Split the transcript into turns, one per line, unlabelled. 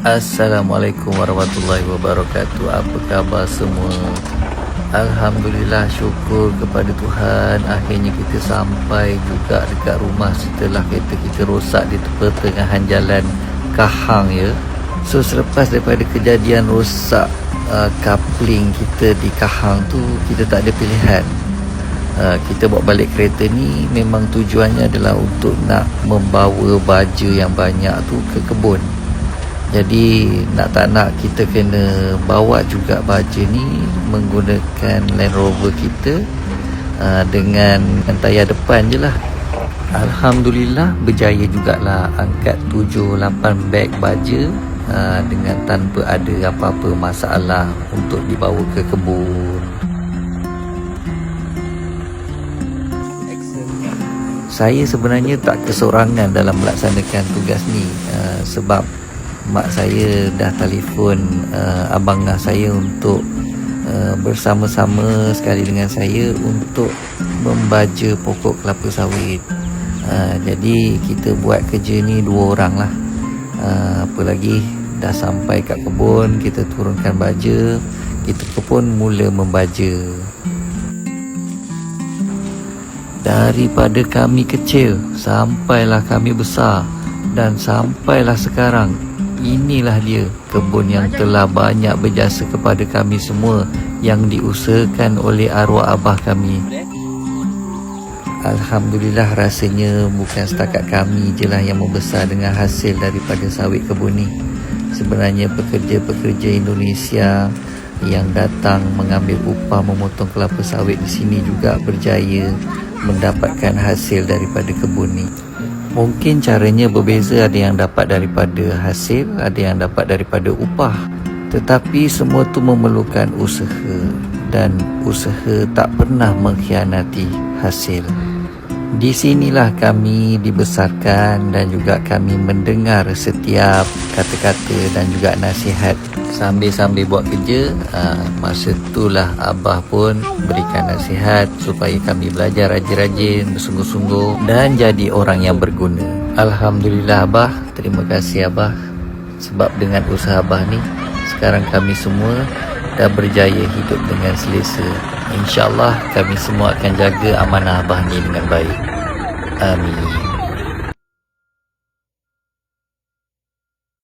Assalamualaikum warahmatullahi wabarakatuh. Apa khabar semua? Alhamdulillah, syukur kepada Tuhan. Akhirnya kita sampai juga dekat rumah setelah kereta kita rosak di pertengahan jalan Kahang ya. So selepas daripada kejadian rosak coupling kita di Kahang tu, kita tak ada pilihan. Kita bawa balik kereta ni memang tujuannya adalah untuk nak membawa baja yang banyak tu ke kebun. Jadi nak tak nak kita kena bawa juga baja ni menggunakan Land Rover kita dengan tayar depan je lah. Alhamdulillah berjaya jugalah angkat 7-8 beg baja dengan tanpa ada apa-apa masalah untuk dibawa ke kebun. Saya sebenarnya tak kesorangan dalam melaksanakan tugas ni sebab mak saya dah telefon abang ngah saya untuk bersama-sama sekali dengan saya untuk membaja pokok kelapa sawit. Jadi kita buat kerja ni 2 orang lah. Apa lagi, dah sampai kat kebun, kita turunkan baja, kita pun mula membaja. Daripada kami kecil sampailah kami besar dan sampailah sekarang, inilah dia kebun yang telah banyak berjasa kepada kami semua, yang diusahakan oleh arwah abah kami. Alhamdulillah, rasanya bukan setakat kami je lah yang membesar dengan hasil daripada sawit kebun ni. Sebenarnya pekerja-pekerja Indonesia yang datang mengambil upah memotong kelapa sawit di sini juga berjaya mendapatkan hasil daripada kebun ni. Mungkin caranya berbeza, ada yang dapat daripada hasil, ada yang dapat daripada upah. Tetapi semua tu memerlukan usaha, dan usaha tak pernah mengkhianati hasil. Di sinilah kami dibesarkan dan juga kami mendengar setiap kata-kata dan juga nasihat. Sambil-sambil buat kerja, masa itulah abah pun berikan nasihat supaya kami belajar rajin-rajin, bersungguh-sungguh dan jadi orang yang berguna. Alhamdulillah abah, terima kasih abah, sebab dengan usaha abah ni sekarang kami semua dah berjaya hidup dengan selesa. InsyaAllah kami semua akan jaga amanah abah ni dengan baik. Amin.